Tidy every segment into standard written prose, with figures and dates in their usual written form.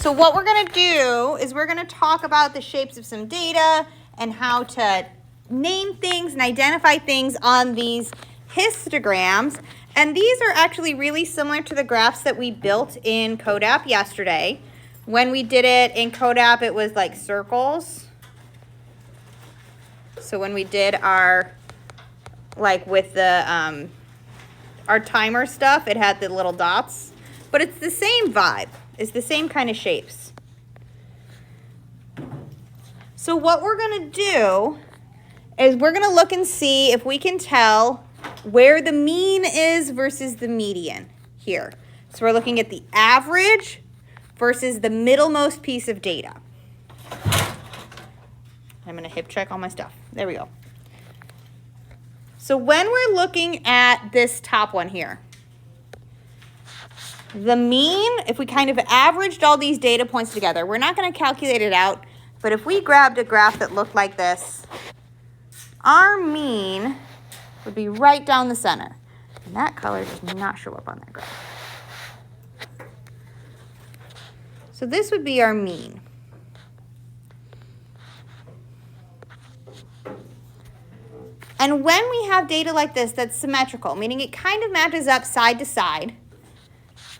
So what we're going to do is we're going to talk about the shapes of some data and how to name things and identify things on these histograms. And these are actually really similar to the graphs that we built in CODAP yesterday. When we did it in CODAP, it was like circles. So when we did our, like with the, our timer stuff, it had the little dots. But it's the same vibe. It's the same kind of shapes. So what we're going to do is we're going to look and see if we can tell where the mean is versus the median here. So we're looking at the average versus the middlemost piece of data. I'm going to hip check all my stuff. There we go. So when we're looking at this top one here, the mean, if we kind of averaged all these data points together, we're not going to calculate it out, but if we grabbed a graph that looked like this, our mean would be right down the center. And that color does not show up on that graph. So this would be our mean. And when we have data like this that's symmetrical, meaning it kind of matches up side to side,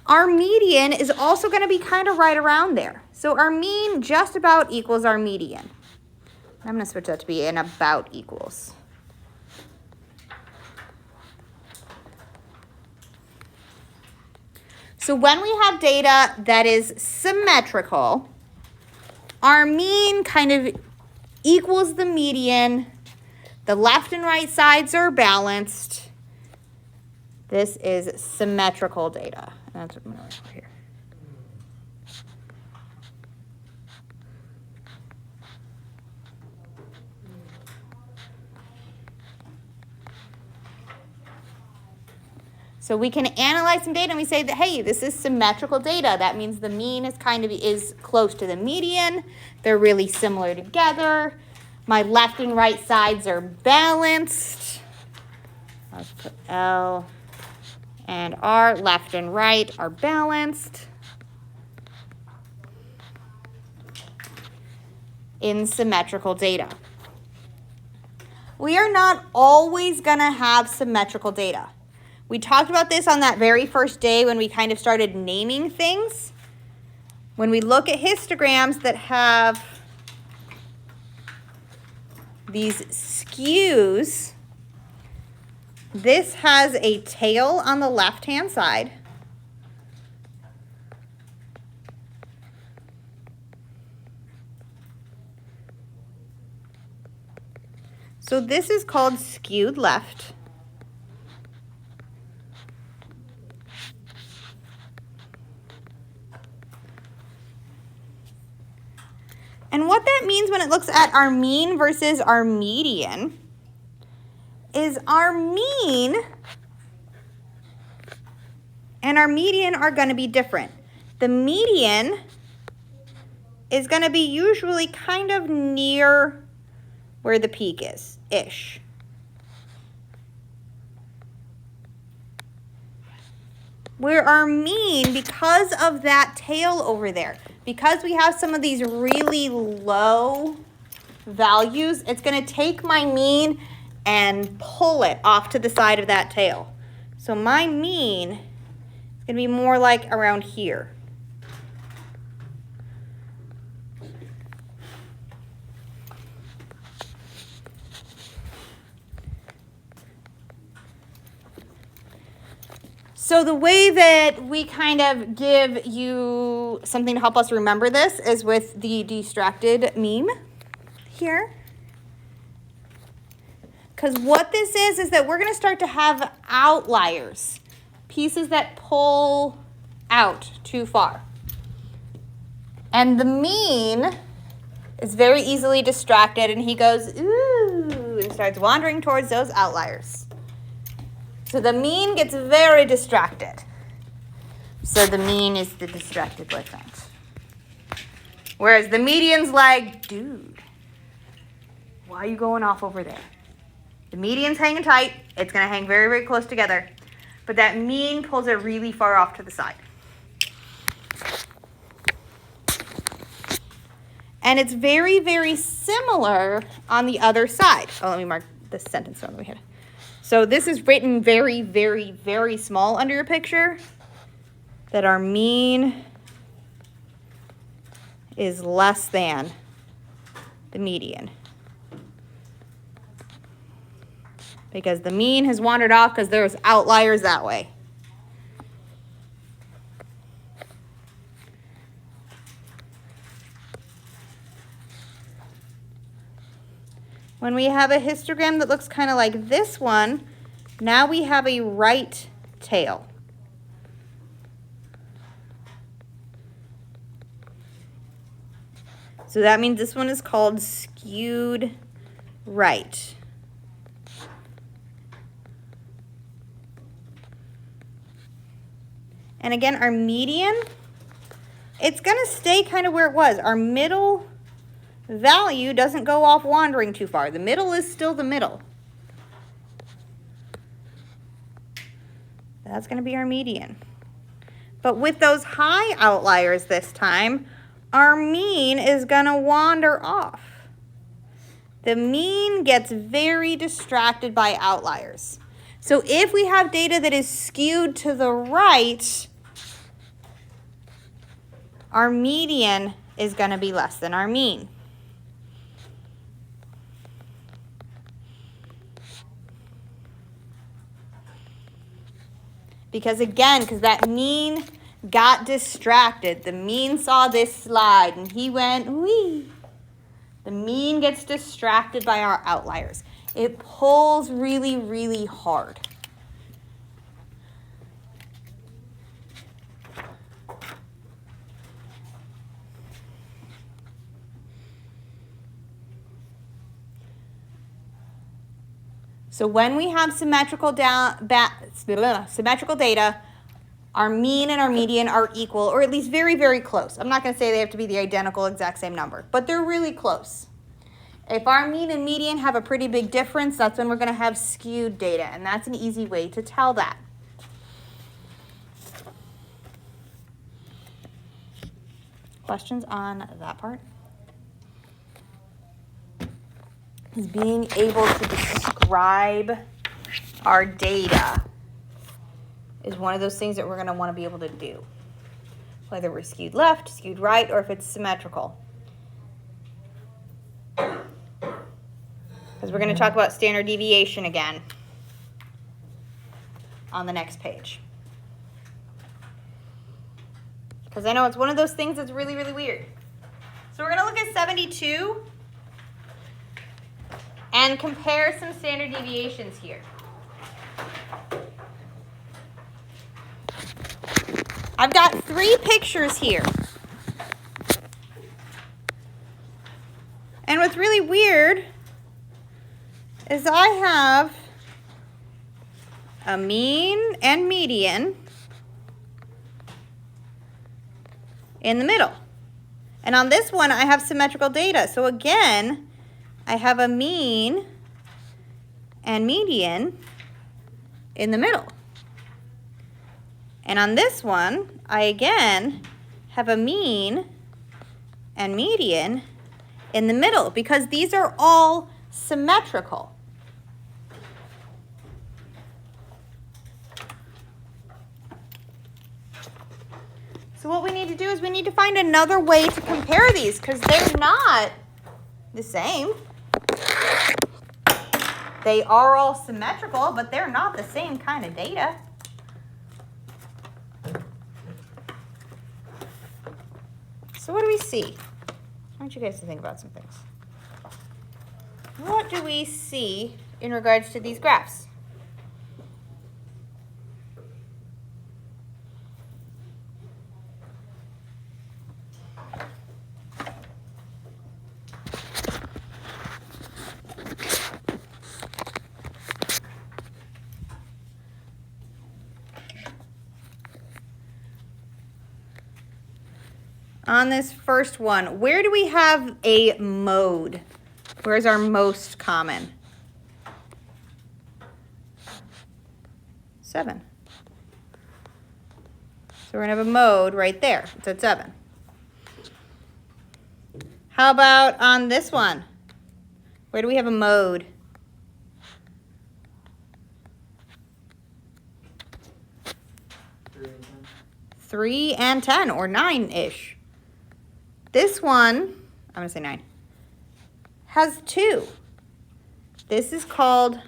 our median is also going to be kind of right around there. So our mean just about equals our median. I'm going to switch that to be an about equals. So when we have data that is symmetrical, our mean kind of equals the median. The left and right sides are balanced. This is symmetrical data. That's what I'm going to write here. So we can analyze some data and we say that, hey, this is symmetrical data. That means the mean is close to the median. They're really similar together. My left and right sides are balanced. Let's put L and R, left and right, are balanced in symmetrical data. We are not always going to have symmetrical data. We talked about this on that very first day when we kind of started naming things. When we look at histograms that have these skews, this has a tail on the left-hand side. So this is called skewed left. And what that means when it looks at our mean versus our median is our mean and our median are going to be different. The median is going to be usually kind of near where the peak is-ish. Where our mean, because of that tail over there, because we have some of these really low values, it's going to take my mean and pull it off to the side of that tail. So my mean is going to be more like around here. So the way that we kind of give you something to help us remember this is with the distracted meme here. Because what this is that we're going to start to have outliers, pieces that pull out too far. And the mean is very easily distracted, and he goes, ooh, and starts wandering towards those outliers. So the mean gets very distracted. So the mean is the distracted boyfriend. Whereas the median's like, dude, why are you going off over there? The median's hanging tight. It's going to hang very, very close together. But that mean pulls it really far off to the side. And it's very, very similar on the other side. Oh, let me mark this sentence on we had. So this is written very, very, very small under your picture, that our mean is less than the median. Because the mean has wandered off because there's outliers that way. When we have a histogram that looks kind of like this one, now we have a right tail. So that means this one is called skewed right. And again, our median, it's going to stay kind of where it was. Our middle value doesn't go off wandering too far. The middle is still the middle. That's going to be our median. But with those high outliers this time, our mean is going to wander off. The mean gets very distracted by outliers. So if we have data that is skewed to the right, our median is going to be less than our mean. Because again, because that mean got distracted. The mean saw this slide and he went, wee. The mean gets distracted by our outliers. It pulls really, really hard. So when we have symmetrical data, our mean and our median are equal, or at least very, very close. I'm not going to say they have to be the identical exact same number, but they're really close. If our mean and median have a pretty big difference, that's when we're going to have skewed data, and that's an easy way to tell that. Questions on that part? Is being able to describe our data is one of those things that we're going to want to be able to do. Whether we're skewed left, skewed right, or if it's symmetrical. Because we're going to talk about standard deviation again on the next page. Because I know it's one of those things that's really, really weird. So we're going to look at 72 and compare some standard deviations here. I've got 3 pictures here. And what's really weird is I have a mean and median in the middle. And on this one, I have symmetrical data. So again, I have a mean and median in the middle. And on this one, I again have a mean and median in the middle because these are all symmetrical. So what we need to do is we need to find another way to compare these because they're not the same. They are all symmetrical, but they're not the same kind of data. So what do we see? I want you guys to think about some things. What do we see in regards to these graphs? On this first one, where do we have a mode? Where's our most common? 7. So we're going to have a mode right there. It's at 7. How about on this one? Where do we have a mode? 3 and 10, or 9-ish. This one, I'm gonna say 9, has 2. This is called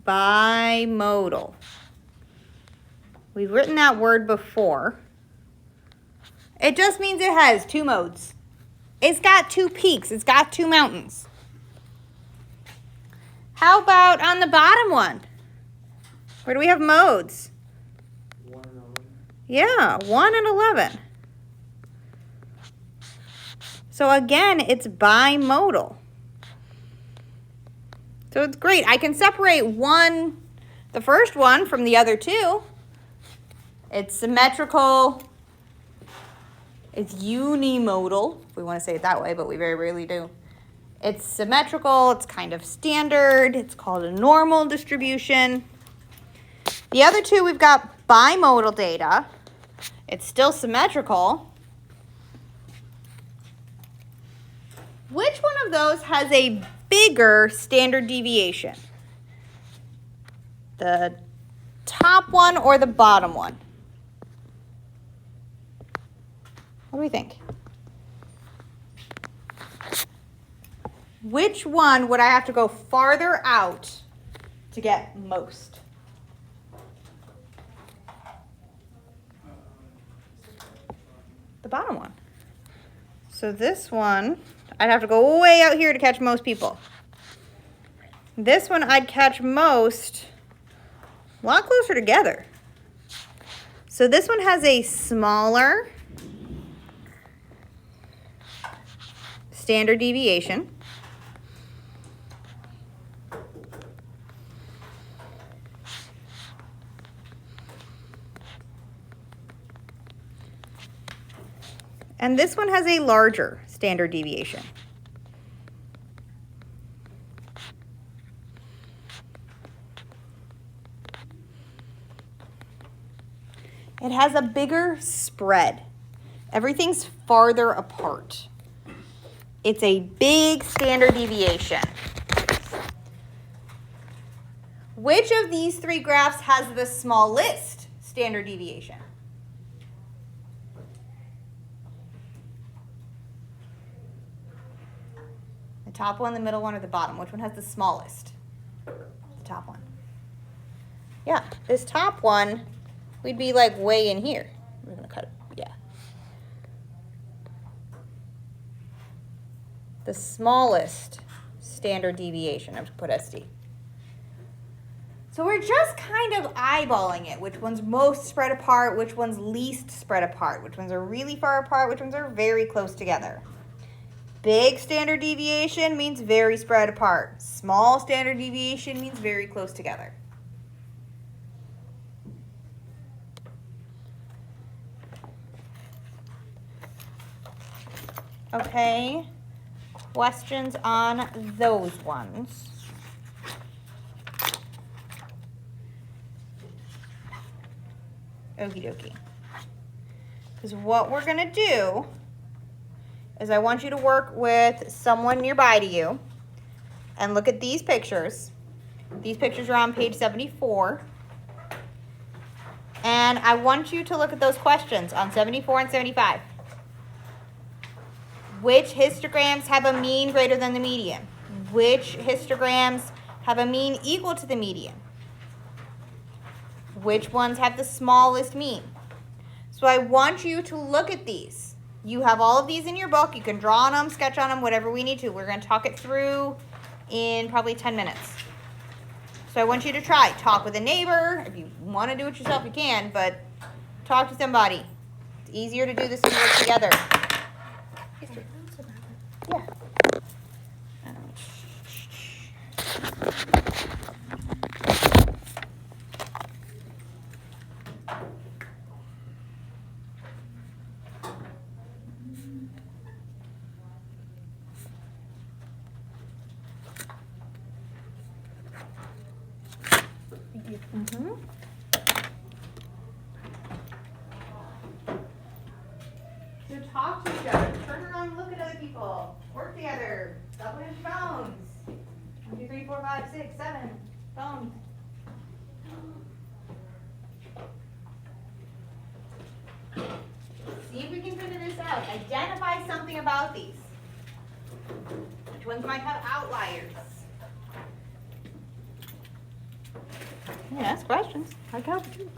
bimodal. We've written that word before. It just means it has 2 modes. It's got 2 peaks. It's got 2 mountains. How about on the bottom one? Where do we have modes? 1 and 11. Yeah, 1 and 11. So again, it's bimodal. So it's great. I can separate the first one from the other 2. It's symmetrical. It's unimodal, if we want to say it that way, but we very rarely do. It's symmetrical. It's kind of standard. It's called a normal distribution. The other 2, we've got bimodal data. It's still symmetrical. Which one of those has a bigger standard deviation? The top one or the bottom one? What do we think? Which one would I have to go farther out to get most? The bottom one. So this one, I'd have to go way out here to catch most people. This one, I'd catch most a lot closer together. So this one has a smaller standard deviation. And this one has a larger standard deviation. It has a bigger spread. Everything's farther apart. It's a big standard deviation. Which of these 3 graphs has the smallest standard deviation? The top one, the middle one, or the bottom? Which one has the smallest? The top one. Yeah, this top one, we'd be like way in here. We're gonna cut it, yeah. The smallest standard deviation, I have to put SD. So we're just kind of eyeballing it. Which one's most spread apart, which one's least spread apart, which ones are really far apart, which ones are very close together. Big standard deviation means very spread apart. Small standard deviation means very close together. Okay, questions on those ones? Okie dokie. Because what we're going to do is I want you to work with someone nearby to you and look at these pictures. These pictures are on page 74. And I want you to look at those questions on 74 and 75. Which histograms have a mean greater than the median? Which histograms have a mean equal to the median? Which ones have the smallest mean? So I want you to look at these. You have all of these in your book. You can draw on them, sketch on them, whatever we need to. We're going to talk it through in probably 10 minutes. So I want you to try. Talk with a neighbor. If you want to do it yourself, you can, but talk to somebody. It's easier to do this when you work together. Yeah. Mm-hmm. So talk to each other. Turn around and look at other people. Work where's your phones? 1, 2, 3, 4, 5, 6, 7. Phones. See if we can figure this out. Identify something about these. Which ones might have outliers? Yeah, ask questions. I can help you.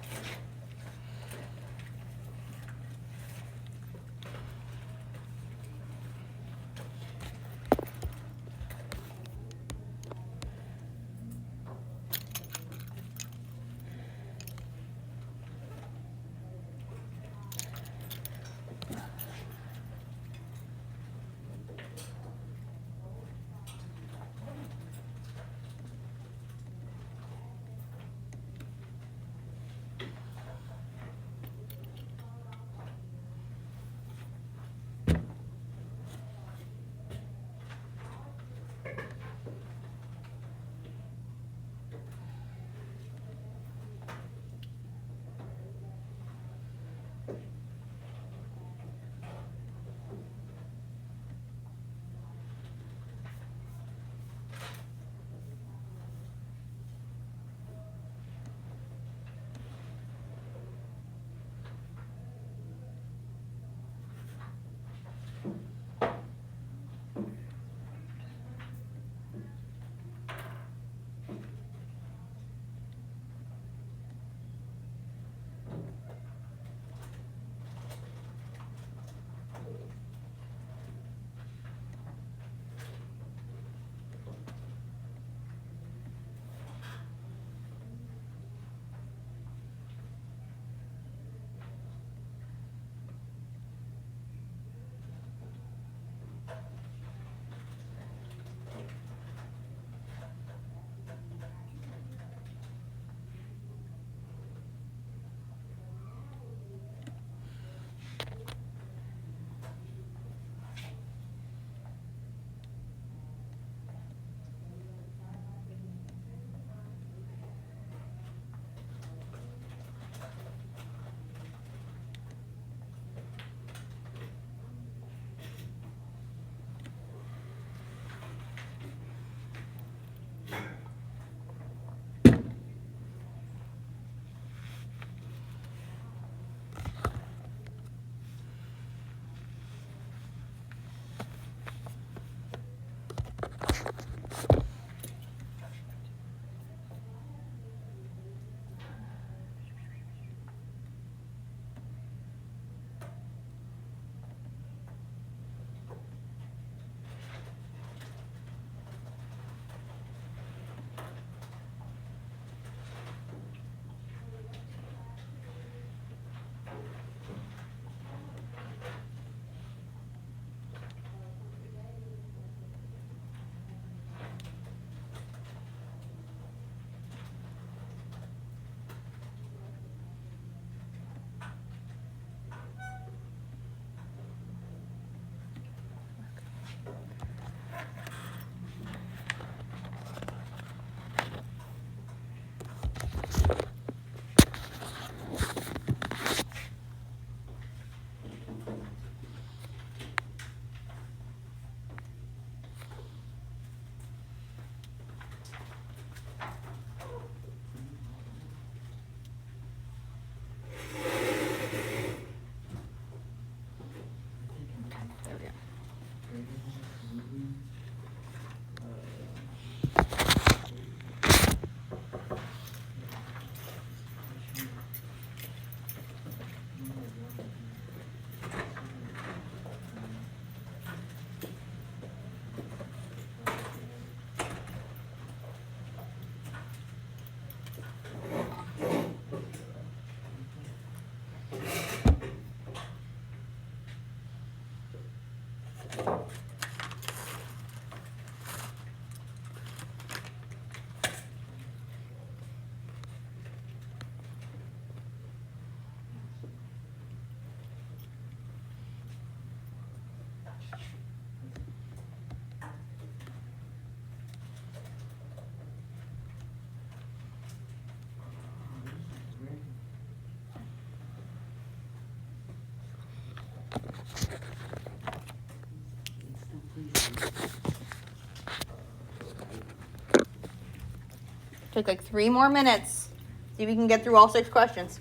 take like 3 more minutes. See if we can get through all 6 questions.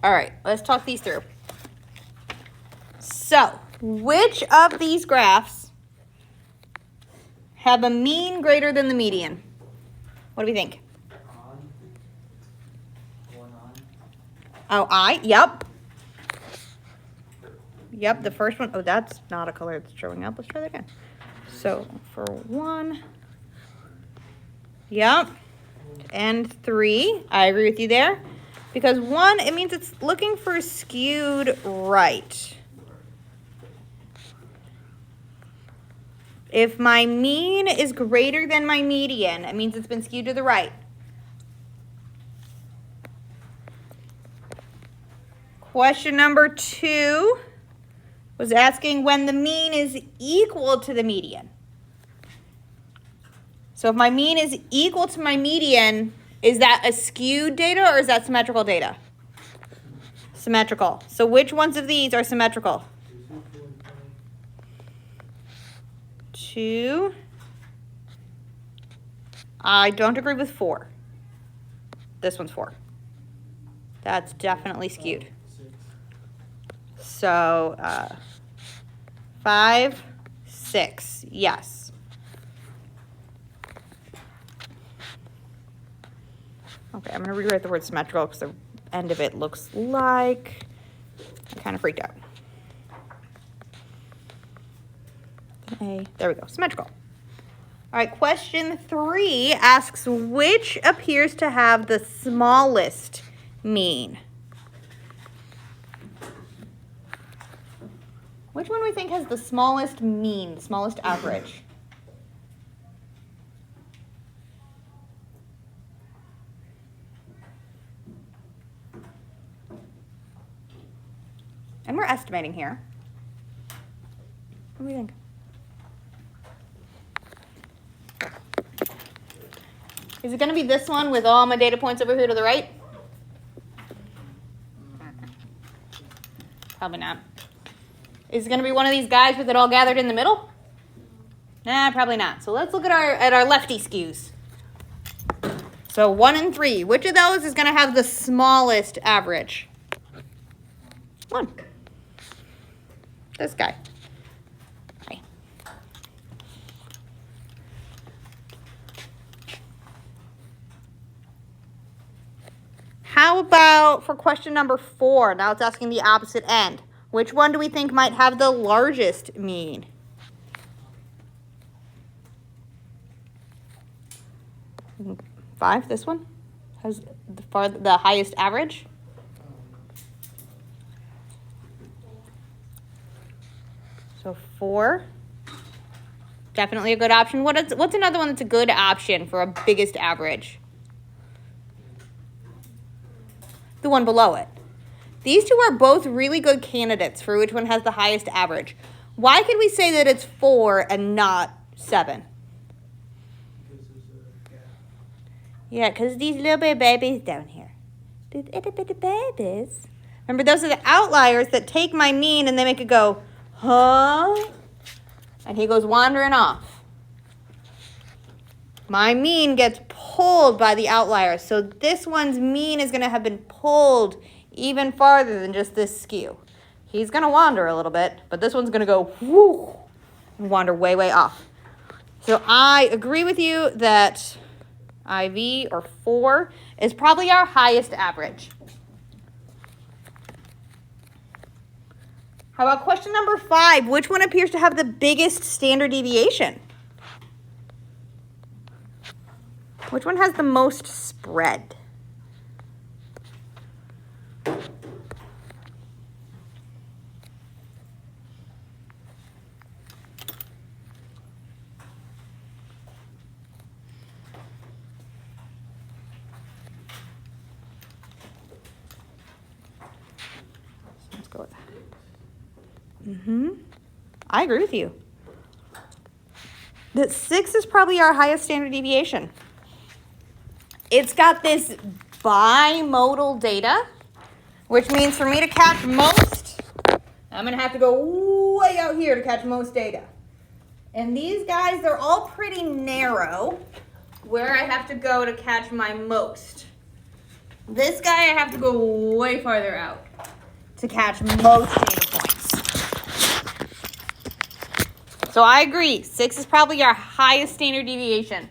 All right, let's talk these through. So, which of these graphs have a mean greater than the median? What do we think? On. One on. Oh, yep. Yep, the first one. Oh, that's not a color that's showing up. Let's try that again. So, for 1. Yep. And 3. I agree with you there. Because 1, it means it's looking for skewed right. If my mean is greater than my median, it means it's been skewed to the right. Question number 2 was asking when the mean is equal to the median. So if my mean is equal to my median, is that a skewed data or is that symmetrical data? Symmetrical. So which ones of these are symmetrical? 2. I don't agree with 4. This one's 4. That's definitely skewed. 6. So 5, 6, yes. Okay, I'm going to rewrite the word symmetrical because the end of it looks like I kind of freaked out. There we go, symmetrical. All right, question 3 asks which appears to have the smallest mean? Which one do we think has the smallest mean, smallest average? And we're estimating here. What do you think? Is it going to be this one with all my data points over here to the right? Probably not. Is it going to be one of these guys with it all gathered in the middle? Nah, probably not. So let's look at our lefty skews. So 1 and 3. Which of those is going to have the smallest average? 1. This guy. Okay. How about for question number 4? Now it's asking the opposite end. Which one do we think might have the largest mean? 5, this one, has the highest average. So 4, definitely a good option. What's another one that's a good option for a biggest average? The one below it. These two are both really good candidates for which one has the highest average. Why could we say that it's 4 and not 7? Because there's a gap. Yeah, because these little bitty babies down here. These itty bitty babies. Remember, those are the outliers that take my mean and they make it go, huh? And he goes wandering off. My mean gets pulled by the outliers. So this one's mean is going to have been pulled even farther than just this skew. He's going to wander a little bit, but this one's going to go whoo and wander way, way off. So I agree with you that IV, or 4, is probably our highest average. How about question number 5? Which one appears to have the biggest standard deviation? Which one has the most spread? Let's go with that. I agree with you. That 6 is probably our highest standard deviation. It's got this bimodal data, which means for me to catch most, I'm going to have to go way out here to catch most data. And these guys, they're all pretty narrow where I have to go to catch my most. This guy, I have to go way farther out to catch most data points. So I agree, 6 is probably our highest standard deviation.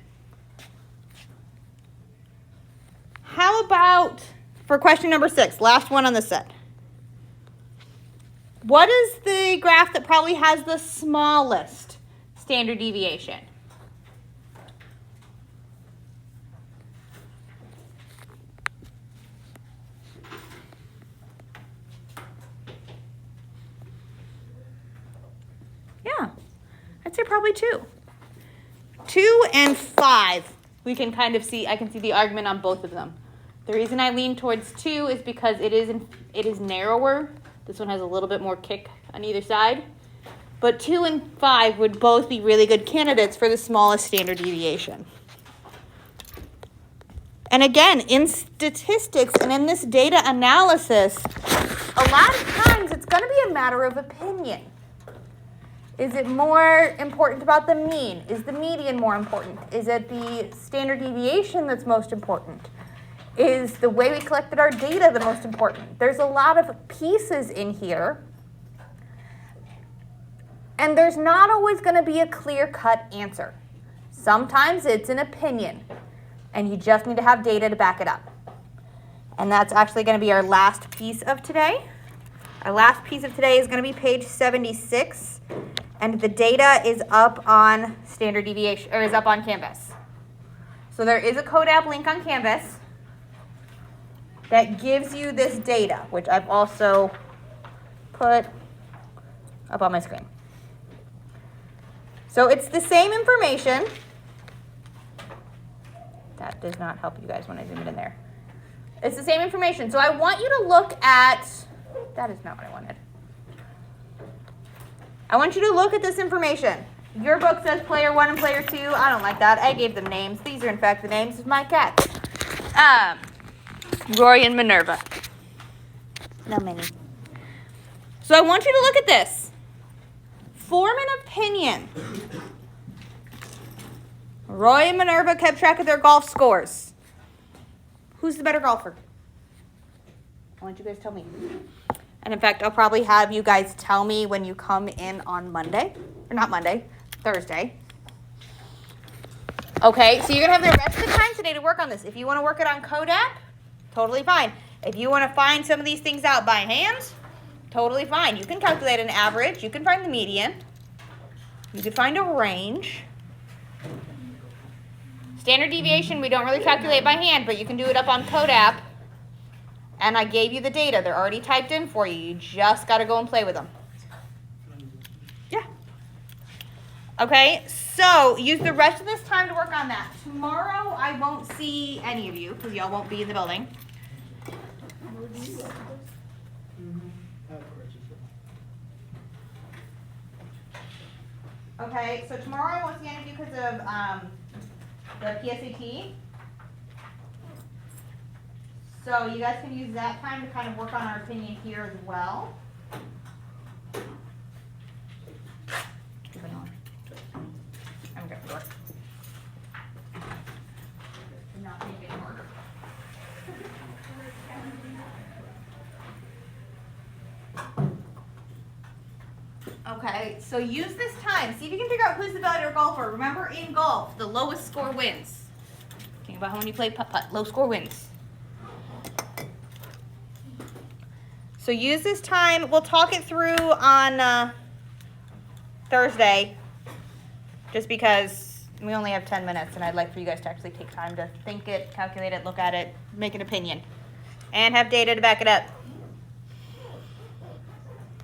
How about for question number 6, last one on the set? What is the graph that probably has the smallest standard deviation? Yeah, I'd say probably 2. 2 and 5. We can kind of see, I can see the argument on both of them. The reason I lean towards 2 is because it is narrower. This one has a little bit more kick on either side. But 2 and 5 would both be really good candidates for the smallest standard deviation. And again, in statistics and in this data analysis, a lot of times it's going to be a matter of opinion. Is it more important about the mean? Is the median more important? Is it the standard deviation that's most important? Is the way we collected our data the most important? There's a lot of pieces in here. And there's not always going to be a clear-cut answer. Sometimes it's an opinion. And you just need to have data to back it up. And that's actually going to be our last piece of today. Our last piece of today is going to be page 76. And the data is up on standard deviation, or is up on Canvas. So there is a CodeApp link on Canvas that gives you this data, which I've also put up on my screen. So it's the same information. That does not help you guys when I zoom it in there. It's the same information. So I want you to look at, that is not what I wanted. I want you to look at this information. Your book says player 1 and player 2. I don't like that. I gave them names. These are in fact the names of my cats. Rory and Minerva. No, Minnie. So I want you to look at this. Form an opinion. Roy and Minerva kept track of their golf scores. Who's the better golfer? I want you guys to tell me. And in fact, I'll probably have you guys tell me when you come in on Monday. Or not Monday, Thursday. Okay, so you're going to have the rest of the time today to work on this. If you want to work it on CodeApp, totally fine. If you want to find some of these things out by hand, totally fine. You can calculate an average. You can find the median. You can find a range. Standard deviation, we don't really calculate by hand, but you can do it up on Code App. And I gave you the data. They're already typed in for you. You just got to go and play with them. Yeah. Okay, so use the rest of this time to work on that. Tomorrow, I won't see any of you because y'all won't be in the building. Okay, so tomorrow I won't see any of you because of the PSAT. So you guys can use that time to kind of work on our opinion here as well. I'm going to work. Not make it harder. Okay, so use this time. See if you can figure out who's the better golfer. Remember, in golf, the lowest score wins. Think about how when you play putt-putt. Low score wins. So use this time. We'll talk it through on Thursday, just because we only have 10 minutes, and I'd like for you guys to actually take time to think it, calculate it, look at it, make an opinion, and have data to back it up.